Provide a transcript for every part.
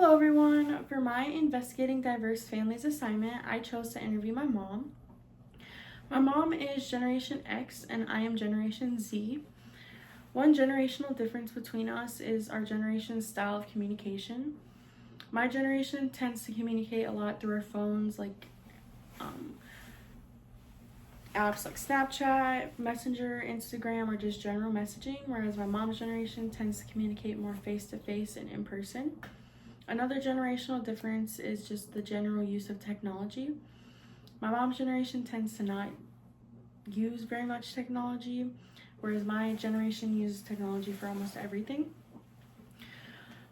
Hello everyone! For my Investigating Diverse Families assignment, I chose to interview my mom. My mom is Generation X and I am Generation Z. One generational difference between us is our generation's style of communication. My generation tends to communicate a lot through our phones, like apps like Snapchat, Messenger, Instagram, or just general messaging, whereas my mom's generation tends to communicate more face-to-face and in person. Another generational difference is just the general use of technology. My mom's generation tends to not use very much technology, whereas my generation uses technology for almost everything.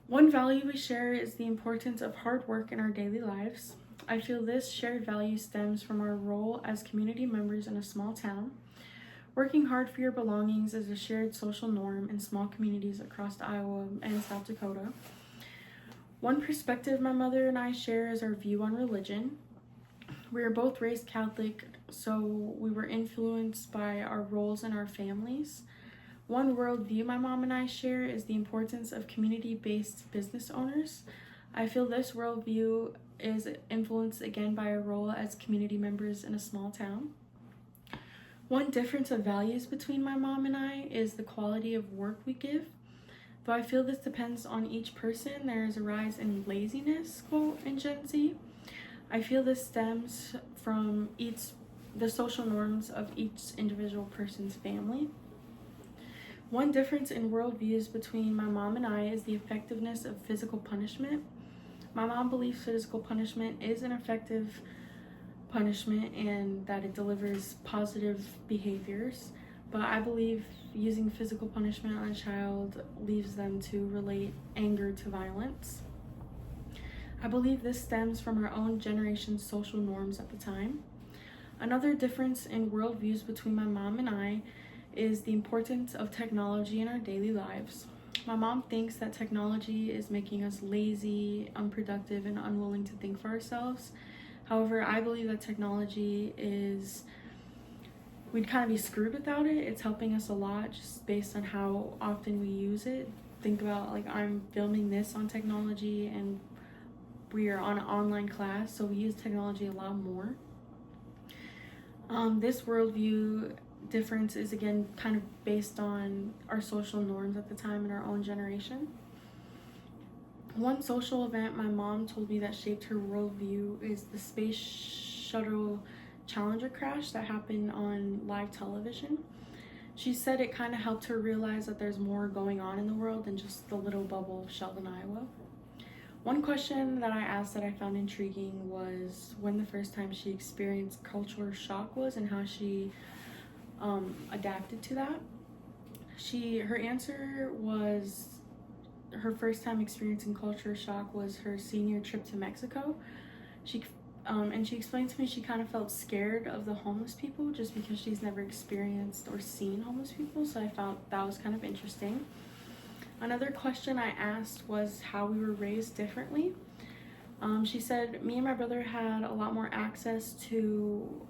One value we share is the importance of hard work in our daily lives. I feel this shared value stems from our role as community members in a small town. Working hard for your belongings is a shared social norm in small communities across Iowa and South Dakota. One perspective my mother and I share is our view on religion. We were both raised Catholic, so we were influenced by our roles in our families. One worldview my mom and I share is the importance of community-based business owners. I feel this worldview is influenced again by our role as community members in a small town. One difference of values between my mom and I is the quality of work we give. Though I feel this depends on each person, there is a rise in laziness, quote, in Gen Z. I feel this stems from the social norms of each individual person's family. One difference in worldviews between my mom and I is the effectiveness of physical punishment. My mom believes physical punishment is an effective punishment and that it delivers positive behaviors. But I believe using physical punishment on a child leaves them to relate anger to violence. I believe this stems from our own generation's social norms at the time. Another difference in worldviews between my mom and I is the importance of technology in our daily lives. My mom thinks that technology is making us lazy, unproductive, and unwilling to think for ourselves. However, I believe that technology we'd kind of be screwed without it. It's helping us a lot just based on how often we use it. Think about, like, I'm filming this on technology and we are on an online class, so we use technology a lot more. This worldview difference is again kind of based on our social norms at the time in our own generation. One social event my mom told me that shaped her worldview is the space shuttle Challenger crash that happened on live television. She said it kind of helped her realize that there's more going on in the world than just the little bubble of Sheldon, Iowa. One question that I asked that I found intriguing was when the first time she experienced cultural shock was and how she adapted to that. Her answer was her first time experiencing culture shock was her senior trip to Mexico. She explained to me she kind of felt scared of the homeless people just because she's never experienced or seen homeless people, so I felt that was kind of interesting. Another question I asked was how we were raised differently. She said me and my brother had a lot more access to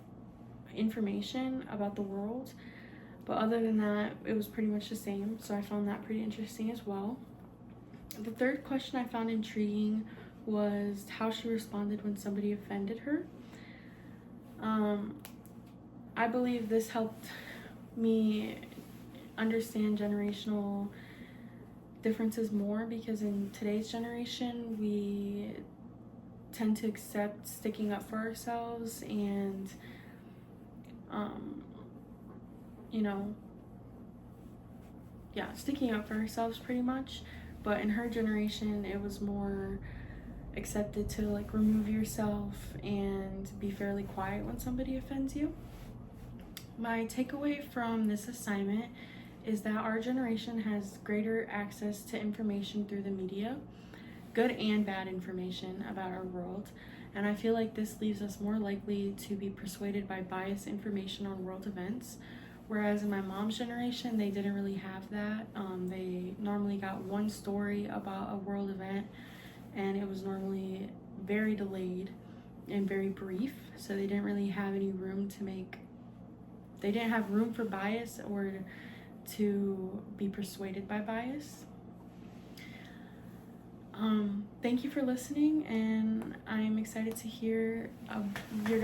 information about the world, but other than that, it was pretty much the same, so I found that pretty interesting as well. The third question I found intriguing was how she responded when somebody offended her. I believe this helped me understand generational differences more because in today's generation we tend to accept sticking up for ourselves and sticking up for ourselves pretty much. But in her generation it was more accepted to like remove yourself and be fairly quiet when somebody offends you. My takeaway from this assignment is that our generation has greater access to information through the media, good and bad information about our world, and I feel like this leaves us more likely to be persuaded by biased information on world events, whereas in my mom's generation they didn't really have that. They normally got one story about a world event and it was normally very delayed and very brief, so they didn't really have any room for bias or to be persuaded by bias. Thank you for listening, and I'm excited to hear your guys'